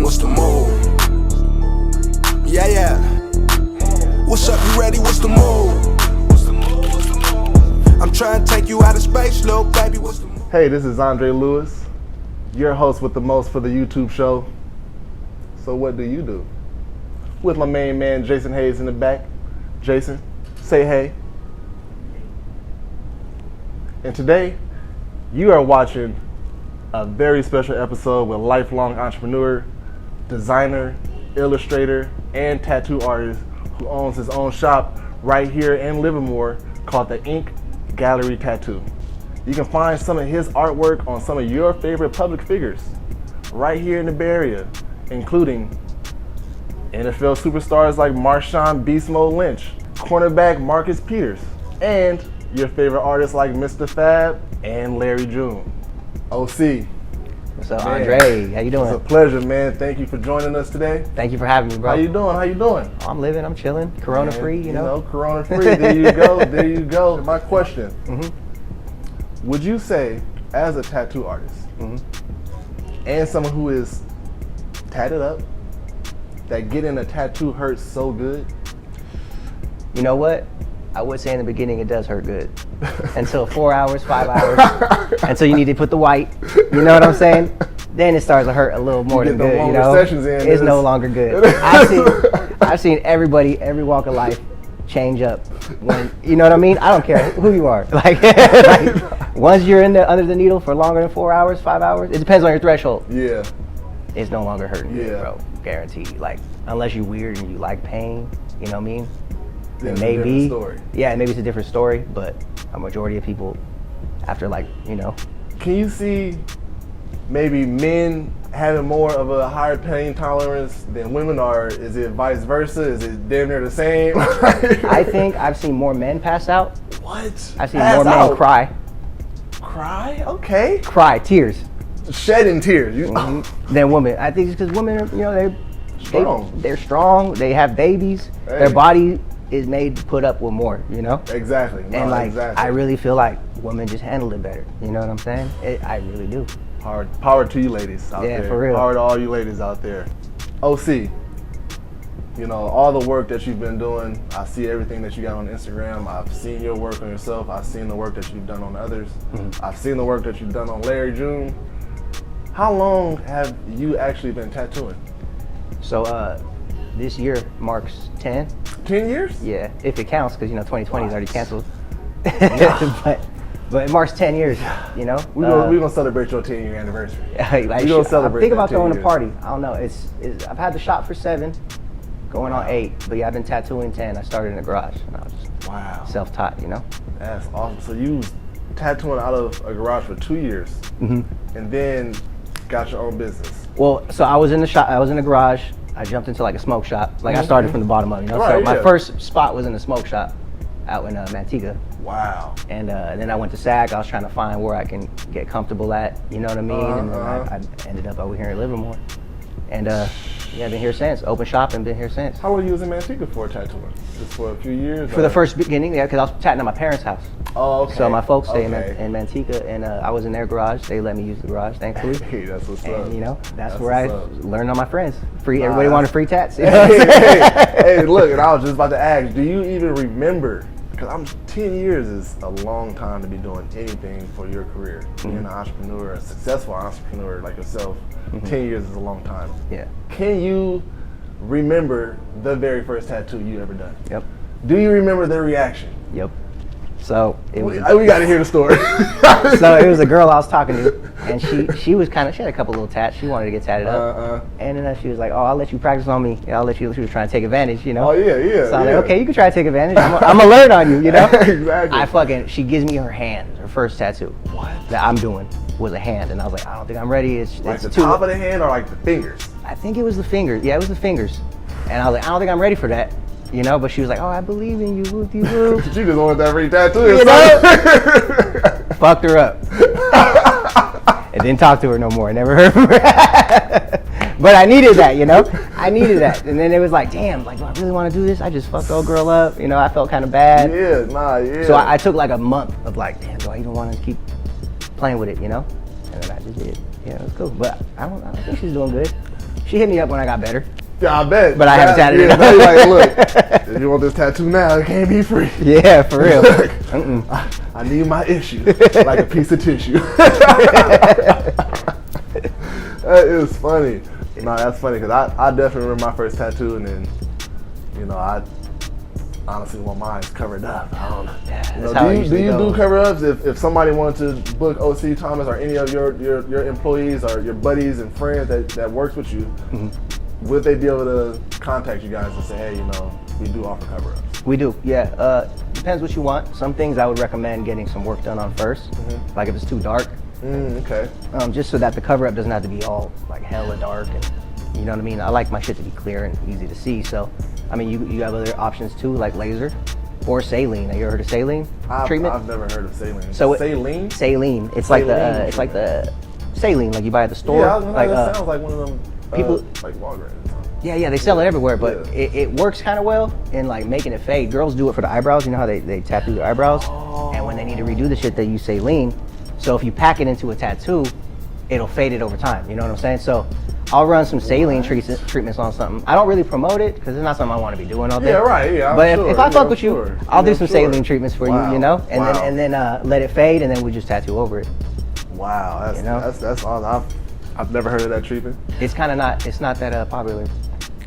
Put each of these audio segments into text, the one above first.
what's the move? Yeah. What's up, you ready, what's the move? I'm trying to take you out of space, little baby, what's the move? Hey, this is Andre Lewis, your host with the most for the YouTube show. So what do you do? With my main man, Jason Hayes in the back. Jason, say hey. And today, you are watching a very special episode with lifelong entrepreneur, designer, illustrator, and tattoo artist who owns his own shop right here in Livermore called the Ink Gallery Tattoo. You can find some of his artwork on some of your favorite public figures right here in the Bay Area, including NFL superstars like Marshawn Beast Mode Lynch, cornerback Marcus Peters, and your favorite artists like Mr. Fab and Larry June. OC. What's up, man. Andre? How you doing? It's a pleasure, man. Thank you for joining us today. Thank you for having me, bro. How you doing? I'm living, I'm chilling. Corona free, you know? Corona free. There you go. My question. Would you say, as a tattoo artist, and someone who is tatted up, that getting a tattoo hurts so good? You know what? I would say in the beginning it does hurt good. Until 4 hours, 5 hours, until you need to put the white. You know what I'm saying? Then it starts to hurt a little more than good. You know, it's no longer good. I've seen everybody, every walk of life, change up. When you know what I mean? I don't care who you are. Like once you're under the needle for longer than 4 hours, 5 hours, it depends on your threshold. Yeah. It's no longer hurting good, bro. Guaranteed. Like unless you're weird and you like pain, you know what I mean? Yeah, maybe maybe it's a different story, but a majority of people after Can you see maybe men having more of a higher pain tolerance than women, or is it vice versa? Is it damn near the same? I think I've seen more men pass out. What? I've seen more men cry. Cry? Okay. Cry, tears. Shedding tears. Than women. I think it's because women are, they're strong, they have babies, their body is made to put up with more, you know? Exactly. And I really feel like women just handle it better. You know what I'm saying? I really do. Power to you ladies out there. Yeah, for real. Power to all you ladies out there. OC, all the work that you've been doing, I see everything that you got on Instagram. I've seen your work on yourself. I've seen the work that you've done on others. I've seen the work that you've done on Larry June. How long have you actually been tattooing? So this year marks 10. 10 years? Yeah, if it counts, because 2020 is already canceled. but it marks 10 years. We're gonna celebrate your 10-year anniversary. We're gonna celebrate. Think about throwing a party. I don't know. I've had the shop for 7, going on 8. But yeah, I've been tattooing 10. I started in the garage, and I was just self-taught. That's awesome. So you was tattooing out of a garage for 2 years, and then got your own business. Well, so I was in the shop. I was in the garage. I jumped into like a smoke shop. Like I started from the bottom up, Right, so my first spot was in a smoke shop out in Manteca. Wow. And then I went to SAG. I was trying to find where I can get comfortable at, you know what I mean? And then I ended up over here in Livermore. And I've been here since. Open shop and been here since. How long you was in Manteca for tattooing? Just for a few years? For the first beginning, because I was tatting at my parents' house. Oh, okay. So my folks stay in Manteca, and I was in their garage. They let me use the garage, thankfully. Hey, that's what's up. And that's where I learned on my friends. Everybody wanted free tats. Hey, look, and I was just about to ask, do you even remember? Because 10 years is a long time to be doing anything for your career. Being an entrepreneur, a successful entrepreneur like yourself, 10 years is a long time. Yeah. Can you remember the very first tattoo you ever done? Yep. Do you remember the reaction? Yep. So it was. We got to hear the story. So it was a girl I was talking to, and she was she had a couple little tats. She wanted to get tatted up, and then she was like, "Oh, I'll let you practice on me. I'll let you." She was trying to take advantage, Oh yeah. So I'm like, "Okay, you can try to take advantage. I'm gonna learn on you, Exactly. She gives me her hand, her first tattoo. That I'm doing was a hand, and I was like, I don't think I'm ready. It's the top of the hand or like the fingers? I think it was the fingers. Yeah, it was the fingers, and I was like, I don't think I'm ready for that. But she was like, "Oh, I believe in you, whoop-de-whoop." She just wanted that free tattoo. Fucked her up. And didn't talk to her no more. I never heard from her. But I needed that, I needed that. And then it was like, damn, do I really want to do this? I just fucked the old girl up. I felt kind of bad. Yeah. So I took like a month of damn, do I even want to keep playing with it, And then I just did. Yeah, it was cool. But I don't think she's doing good. She hit me up when I got better. Yeah, I bet. But I haven't tatted it. Now you're like, look, if you want this tattoo now, it can't be free. Yeah, for real. I need my issue like a piece of tissue. That is funny. No, that's funny because I definitely remember my first tattoo, and then, you know, I honestly want mine covered up. I don't know. Yeah, do you do cover ups if somebody wanted to book OC Thomas or any of your employees or your buddies and friends that works with you? Would they be able to contact you guys and say, hey, you know, we do offer cover ups? We do, yeah. Depends what you want. Some things I would recommend getting some work done on first, like if it's too dark. Okay. Just so that the cover up doesn't have to be all like hella dark, and you know what I mean. I like my shit to be clear and easy to see. So, I mean, you have other options too, like laser or saline. Have you ever heard of saline treatment? I've never heard of saline. So saline? Saline. It's like the saline like you buy at the store. Yeah, like that sounds like one of them people like Walgreens. Yeah, they sell it everywhere, but it works kind of well in like making it fade. Girls do it for the eyebrows. You know how they tattoo their eyebrows, and when they need to redo the shit, they use saline. So if you pack it into a tattoo, it'll fade it over time. You know what I'm saying? So I'll run some saline treatments on something. I don't really promote it because it's not something I want to be doing all day. Yeah, right. Yeah, but if I fuck with you, I'll do some saline treatments for you. You know, and then let it fade, and then we just tattoo over it. Wow, that's awesome. I've never heard of that treatment. It's kind of not. It's not that popular.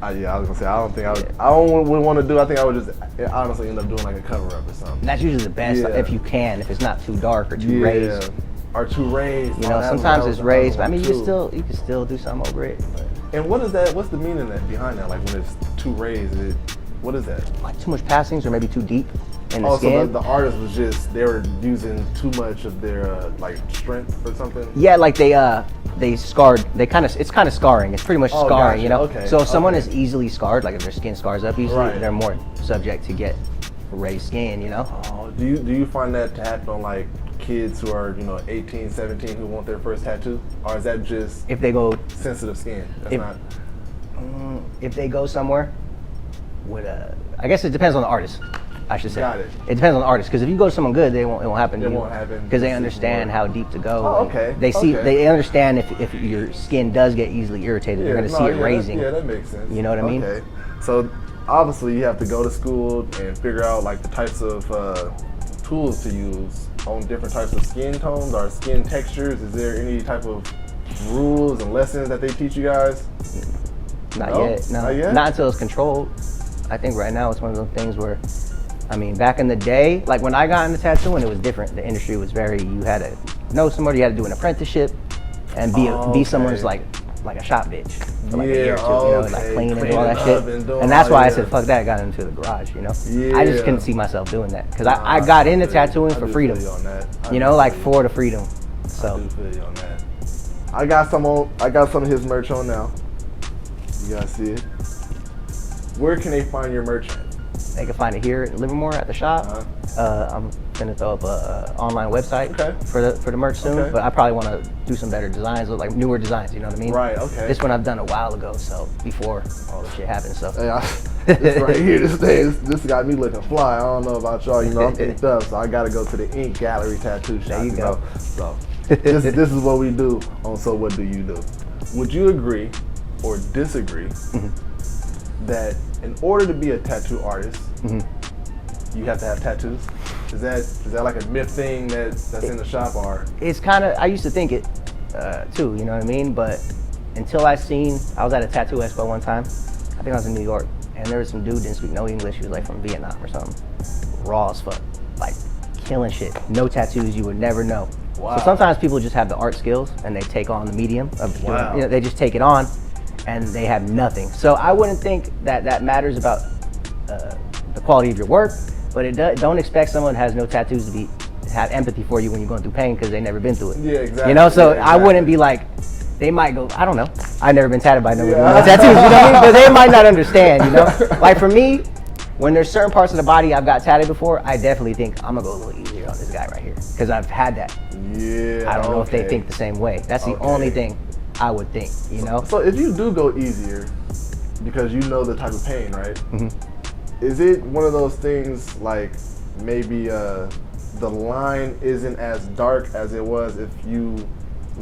Yeah, I was gonna say I don't think I would. I don't want to do. I think I would just honestly end up doing like a cover up or something. That's usually the best if you can. If it's not too dark or too raised. Or too raised. You know, sometimes it's raised, but I mean, you can still do something over it. But. And what is that? What's the meaning behind that? Like when it's too raised, what is that? Like too much passings or maybe too deep in the skin. So the artist was they were using too much of their like strength or something. Yeah, like they scarred. It's kind of scarring. It's pretty much scarring, gotcha. You know. Okay. So if someone is easily scarred, like if their skin scars up easily, they're more subject to get raised skin, you know. Oh, do you find that to happen on like kids who are 18, 17 who want their first tattoo, or is that just if they go sensitive skin? If they go somewhere with I guess it depends on the artist. I should say. Got it. It depends on the artist, because if you go to someone good, it won't happen. It won't happen because they understand how deep to go. Oh, okay. They understand if your skin does get easily irritated, they're going to see it raising. That makes sense. You know what I mean? Okay. So obviously you have to go to school and figure out like the types of tools to use on different types of skin tones or skin textures. Is there any type of rules and lessons that they teach you guys? Not yet. No. Not yet? Not until it's controlled. I think right now it's one of those things where, I mean, back in the day, like when I got into tattooing, it was different. The industry was you had to know somebody, you had to do an apprenticeship and be someone's like a shop bitch for like a year or two, you know, like clean and do all that shit. And that's why I said, fuck that, I got into the garage, you know? Yeah. I just couldn't see myself doing that. Because I got into tattooing for freedom. You know, like for the freedom. So. I do feel you on that. I got some of his merch on now. You guys see it? Where can they find your merch at? They can find it here at Livermore at the shop. I'm gonna throw up a online website for the merch soon, but I probably want to do some better designs, like newer designs. You know what I mean? Right. Okay. This one I've done a while ago, so before all this shit happened. So this right here, this got me looking fly. I don't know about y'all. You know, I'm inked up, so I gotta go to the Ink Gallery Tattoo Shop. There you go. So this is what we do on So What Do You Do? Would you agree or disagree that in order to be a tattoo artist, you have to have tattoos? Is that like a myth thing that's in the shop, or? It's kind of, I used to think it too, you know what I mean? But until I was at a tattoo expo one time. I think I was in New York, and there was some dude didn't speak no English. He was like from Vietnam or something. Raw as fuck, like killing shit. No tattoos, you would never know. Wow. So sometimes people just have the art skills and they take on the medium of doing, you know, they just take it on and they have nothing. So I wouldn't think that matters about the quality of your work, but don't expect someone who has no tattoos to have empathy for you when you're going through pain because they've never been through it. Yeah, exactly. You know, so I wouldn't be like, they might go, I don't know. I've never been tatted by nobody with no tattoos, you know what I mean? But they might not understand, you know? Like for me, when there's certain parts of the body I've got tatted before, I definitely think I'm gonna go a little easier on this guy right here because I've had that. Yeah. I don't know if they think the same way. That's the only thing I would think, you know? So if you do go easier, because you know the type of pain, right? Is it one of those things like maybe the line isn't as dark as it was if you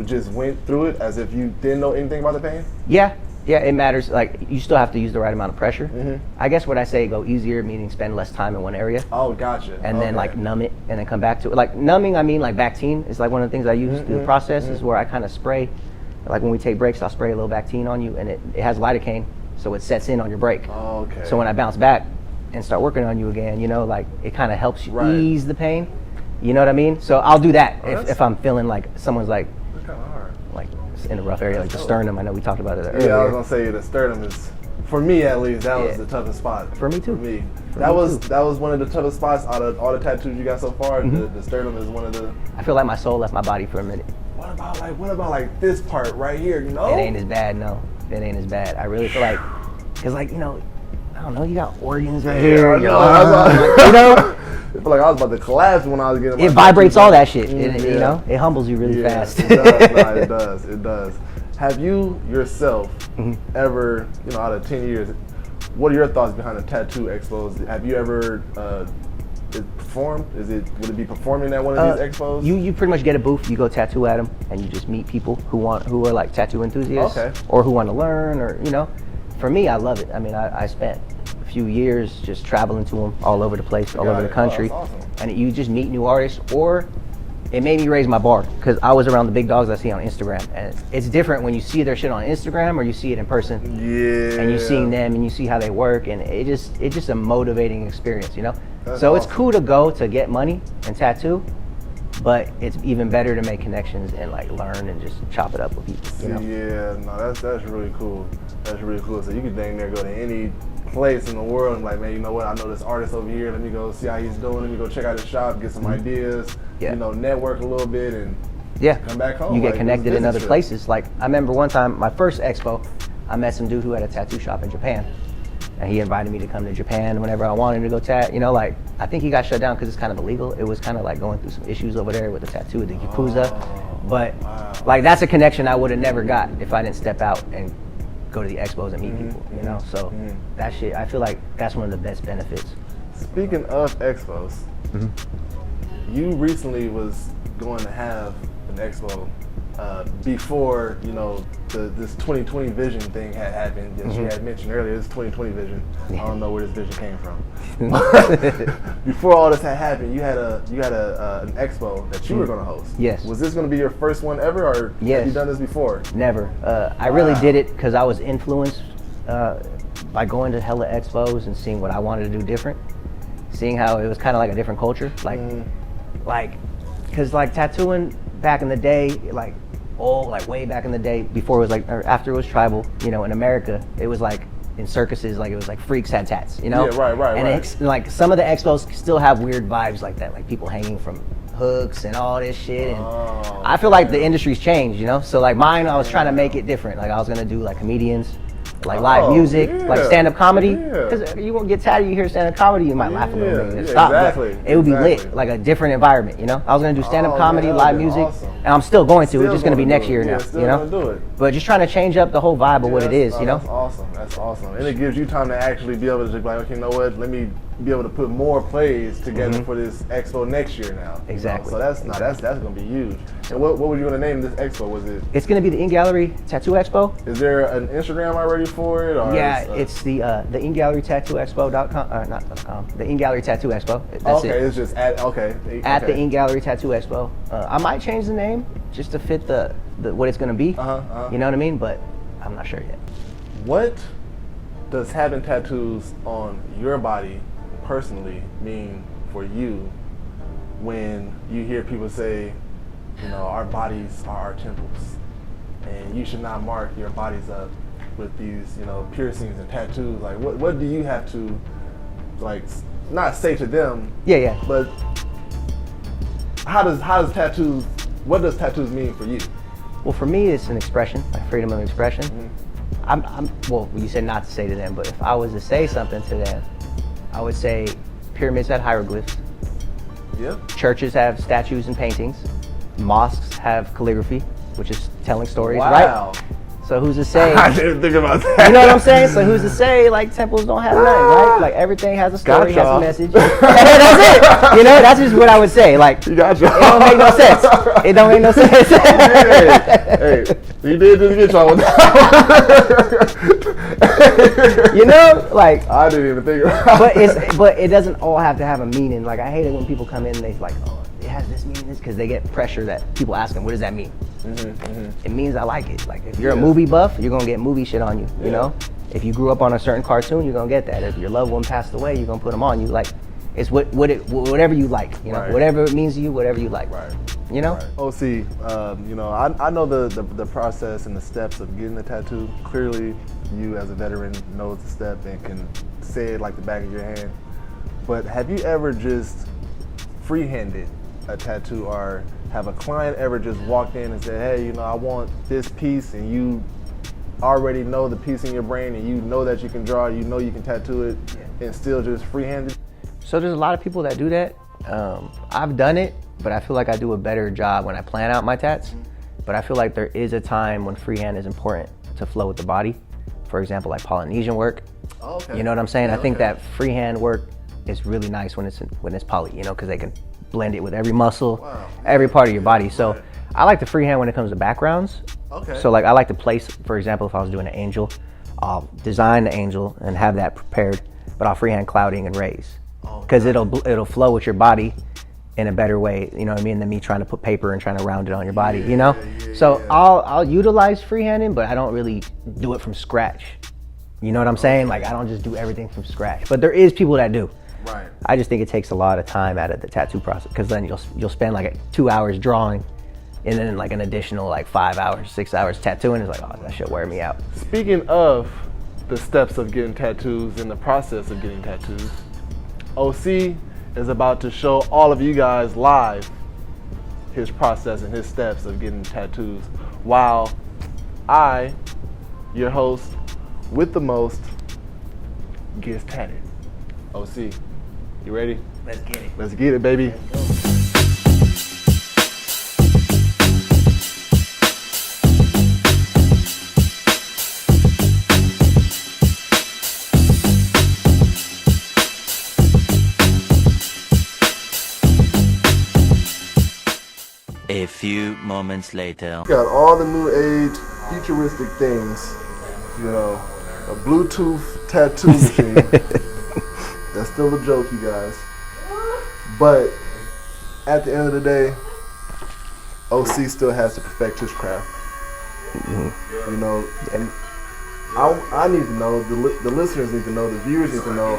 just went through it as if you didn't know anything about the pain? Yeah, Yeah, it matters. Like, you still have to use the right amount of pressure. I guess what I say, go easier, meaning spend less time in one area. Oh, gotcha. And then like numb it and then come back to it. Like numbing, I mean like Bactine is like one of the things I use through the process is where I kind of spray. Like when we take breaks, I'll spray a little Bactine on you, and it has lidocaine, so it sets in on your break. Oh, okay. So when I bounce back and start working on you again, you know, like it kind of helps you ease the pain. You know what I mean? So I'll do that if I'm feeling like someone's like, It's kind of hard. like in a rough area, like the sternum. I know we talked about it earlier. Yeah, I was gonna say the sternum is, for me at least, that was the toughest spot. For me too. For me, that was one of the toughest spots out of all the tattoos you got so far. The sternum is one of the. I feel like my soul left my body for a minute. What about like this part right here? You know, It ain't as bad, no. It ain't as bad. I really feel like, cause like, you know, I don't know, you got organs right here. I You know. know, I feel like I was about to collapse when I was getting. it vibrates all that shit. You know, it humbles you really fast. It does. No, it does. It does. Have you yourself ever, you know, out of 10 years, what are your thoughts behind the tattoo expos? Have you ever performed? Would it be performing at one of these expos? You pretty much get a booth, you go tattoo at them, and you just meet people who are like tattoo enthusiasts, or who want to learn, or you know. For me, I love it. I mean, I spent a few years just traveling to them all over the place, all over the country, that's awesome. And you just meet new artists. Or it made me raise my bar because I was around the big dogs I see on Instagram, and it's different when you see their shit on Instagram or you see it in person. Yeah. And you seeing them and you see how they work, and it's just a motivating experience, you know. That's so awesome. It's cool to go to get money and tattoo, but it's even better to make connections and like learn and just chop it up with people. You know? Yeah, no, that's really cool. That's really cool. So you could dang near go to any place in the world and like, man, you know what? I know this artist over here. Let me go see how he's doing. Let me go check out his shop, get some ideas. Yeah. You know, network a little bit and come back home. You get like, connected in other trip. places. Like I remember one time, my first expo, I met some dude who had a tattoo shop in Japan. And he invited me to come to Japan whenever I wanted to go you know, like, I think he got shut down because it's kind of illegal. It was kind of like going through some issues over there with the tattoo of the Yakuza. But, like, that's a connection I would have never got if I didn't step out and go to the expos and meet people, you know? So, that shit, I feel like that's one of the best benefits. Speaking of expos, you recently was going to have an expo before, you know, this 2020 vision thing had happened. That you had mentioned earlier, this 2020 vision. I don't know where this vision came from. Before all this had happened, you had an expo that you were going to host. Yes. Was this going to be your first one ever, or have you done this before? Never. I really did it because I was influenced by going to hella expos and seeing what I wanted to do different. Seeing how it was kind of like a different culture, like, because like tattooing back in the day, like way back in the day, before it was like, or after it was tribal, you know, in America, it was like in circuses, like it was like freaks had tats, you know? Yeah, right. And like some of the expos still have weird vibes like that, like people hanging from hooks and all this shit. And I feel like the industry's changed, you know? So like mine, I was trying to make it different. Like I was gonna do like comedians, like live music, like stand-up comedy. Because you won't get tired, you hear stand-up comedy, you might laugh a little bit and stop. Exactly. But it would be lit, like a different environment, you know? I was gonna do stand-up comedy, that live would've been music, awesome. and I'm still going to. It's Still just gonna be gonna next do it. year Yeah, now, still you know? gonna do it. But just trying to change up the whole vibe of what it is, you know? That's awesome. And it gives you time to actually be able to just be like, okay, you know what? Let me be able to put more plays together for this expo next year now. Exactly. You know? So that's gonna be huge. And what were you gonna name this expo? Was it? It's gonna be the In Gallery Tattoo Expo. Is there an Instagram already for it? Or It's the In Gallery Tattoo Expo.com, not.com. The In Gallery Tattoo Expo. That's it. It's just at the In Gallery Tattoo Expo. I might change the name just to fit the what it's gonna be. You know what I mean? But I'm not sure yet. What does having tattoos on your body personally mean for you when you hear people say, you know, our bodies are our temples and you should not mark your bodies up with these, you know, piercings and tattoos? Like what do you have to, like, not say to them? Yeah. But what does tattoos mean for you? Well, for me, it's an expression, like freedom of expression. Well, you said not to say to them, but if I was to say something to them, I would say pyramids have hieroglyphs. Yep. Churches have statues and paintings. Mosques have calligraphy, which is telling stories, Wow. right? So who's to say? I didn't think about that. You know what I'm saying? So who's to say like temples don't have nothing, right? Like everything has a story, has a message. That's it. You know, that's just what I would say. Like You got y'all. it don't make no sense. It don't make no sense. Hey, you did just get y'all with that. You know, like I didn't even think about it. but it doesn't all have to have a meaning. Like I hate it when people come in and they're like, oh, it has this meaning, this, because they get pressure that people ask them, what does that mean? It means I like it. Like if you're a movie buff, you're gonna get movie shit on you. You know, if you grew up on a certain cartoon, you're gonna get that. If your loved one passed away, you're gonna put them on you. Like it's whatever you like. You know, whatever it means to you, whatever you like. Right. You know. OC, you know, I know the process and the steps of getting a tattoo. Clearly, you as a veteran knows the step and can say it like the back of your hand. But have you ever just freehanded a tattoo, or have a client ever just walked in and said, hey, you know, I want this piece, and you already know the piece in your brain and you know that you can draw, you know you can tattoo it, and still just freehand it? So there's a lot of people that do that. I've done it, but I feel like I do a better job when I plan out my tats. But I feel like there is a time when freehand is important to flow with the body. For example, like Polynesian work. Oh, okay. You know what I'm saying? I think that freehand work is really nice when it's poly, you know, because they can blend it with every muscle, every part of your body. So I like to freehand when it comes to backgrounds. Okay. So like I like to place, for example, if I was doing an angel, I'll design the angel and have that prepared, but I'll freehand clouding and raise, because it'll flow with your body in a better way, you know what I mean, than me trying to put paper and trying to round it on your body, you know? So I'll utilize freehanding, but I don't really do it from scratch. You know what I'm saying? Like I don't just do everything from scratch, but there is people that do. Right. I just think it takes a lot of time out of the tattoo process, because then you'll spend like 2 hours drawing, and then like an additional like 5 hours, 6 hours tattooing. It's like, oh, that shit wear me out. Speaking of the steps of getting tattoos and the process of getting tattoos, OC is about to show all of you guys live his process and his steps of getting tattoos, while I, your host with the most, gets tatted. OC, you ready? Let's get it. Let's get it, baby. A few moments later. Got all the new age futuristic things, you know, a Bluetooth tattoo machine. That's still a joke, you guys. But at the end of the day, OC still has to perfect his craft. You know, and I need to know, the listeners need to know, the viewers need to know,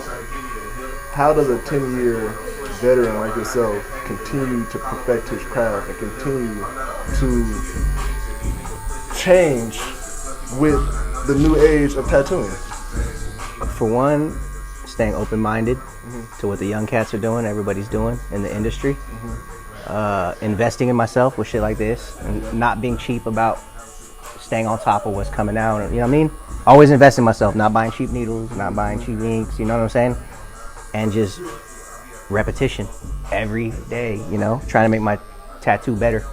how does a 10-year veteran like yourself continue to perfect his craft and continue to change with the new age of tattooing? For one, staying open-minded to what the young cats are doing, everybody's doing in the industry. Investing in myself with shit like this, and not being cheap about staying on top of what's coming out. You know what I mean? Always invest in myself, not buying cheap needles, not buying cheap inks, you know what I'm saying? And just repetition every day, you know, trying to make my tattoo better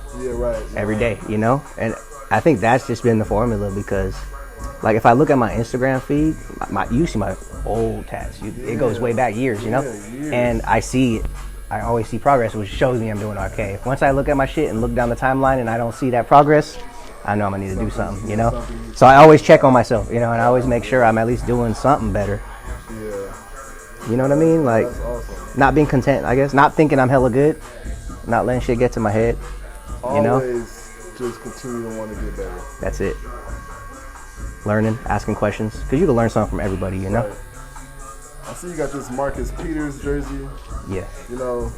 every day, you know? And I think that's just been the formula, because like if I look at my Instagram feed, you see my old tats. It goes way back years, you know? And I see it. I always see progress, which shows me I'm doing okay. Once I look at my shit and look down the timeline and I don't see that progress, I know I'm gonna need to do something, you know? So I always check on myself, you know, and I always make sure I'm at least doing something better. You know what I mean? Like, not being content, I guess. Not thinking I'm hella good. Not letting shit get to my head. You know? Always just continue to want to get better. That's it. Learning, asking questions. Because you can learn something from everybody, you know? Right. I see you got this Marcus Peters jersey. Yeah. You know,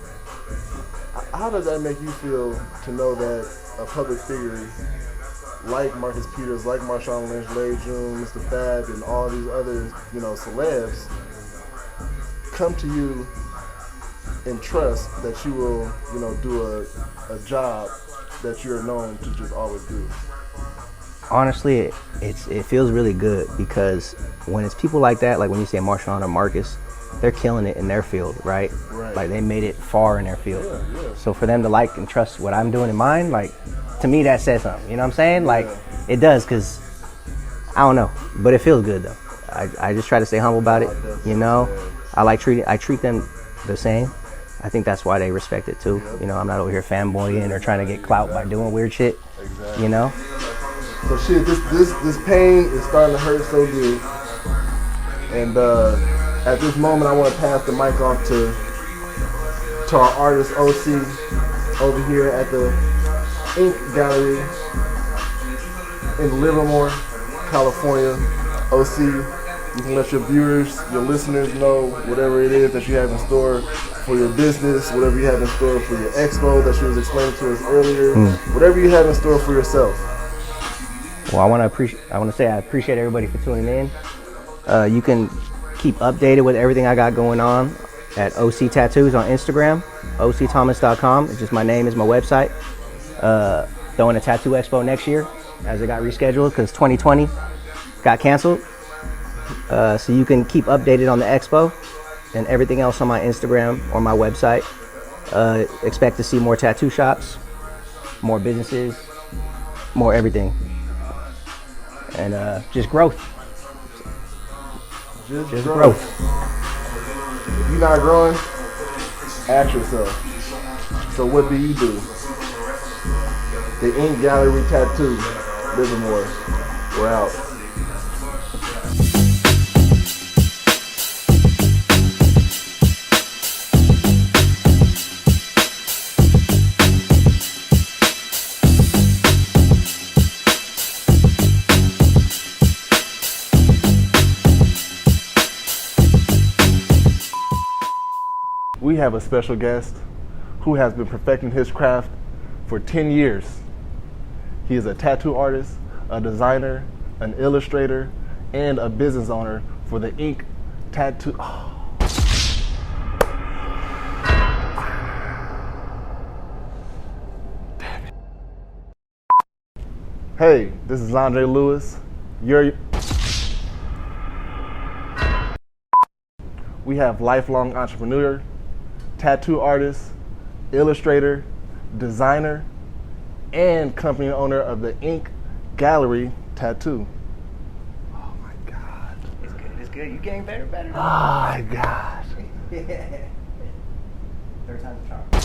how does that make you feel to know that a public figure like Marcus Peters, like Marshawn Lynch, Larry June, Mr. Fab, and all these other, you know, celebs come to you and trust that you will, you know, do a job that you're known to just always do? Honestly, it feels really good, because when it's people like that, like when you say Marshawn or Marcus, they're killing it in their field, right? Like they made it far in their field. So for them to like and trust what I'm doing in mine, like to me that says something, you know what I'm saying? Like it does, because I don't know, but it feels good though. I just try to stay humble about it, you know. I treat them the same. I think that's why they respect it too. You know, I'm not over here fanboying or trying to get clout by doing weird shit. Exactly. You know. So shit, this pain is starting to hurt so good. And at this moment, I want to pass the mic off to our artist OC over here at the Ink Gallery in Livermore, California. OC, you can let your viewers, your listeners know whatever it is that you have in store for your business, whatever you have in store for your expo that you was explaining to us earlier, whatever you have in store for yourself. Well, I want to say I appreciate everybody for tuning in. You can keep updated with everything I got going on at OC Tattoos on Instagram, octhomas.com. It's just my name is my website. Throwing a tattoo expo next year as it got rescheduled because 2020 got canceled. So you can keep updated on the expo and everything else on my Instagram or my website. Expect to see more tattoo shops, more businesses, more everything. And just growth. Just growth. If you're not growing, ask yourself. So what do you do? The Ink Gallery Tattoo, Livermore. We're out. We have a special guest who has been perfecting his craft for 10 years. He is a tattoo artist, a designer, an illustrator, and a business owner for the Ink Tattoo. Oh. Damn it. Hey, this is Andre Lewis. We have lifelong entrepreneur, tattoo artist, illustrator, designer, and company owner of the Ink Gallery Tattoo. Oh my God. It's good. You getting better. Oh my God. Third time's a charm.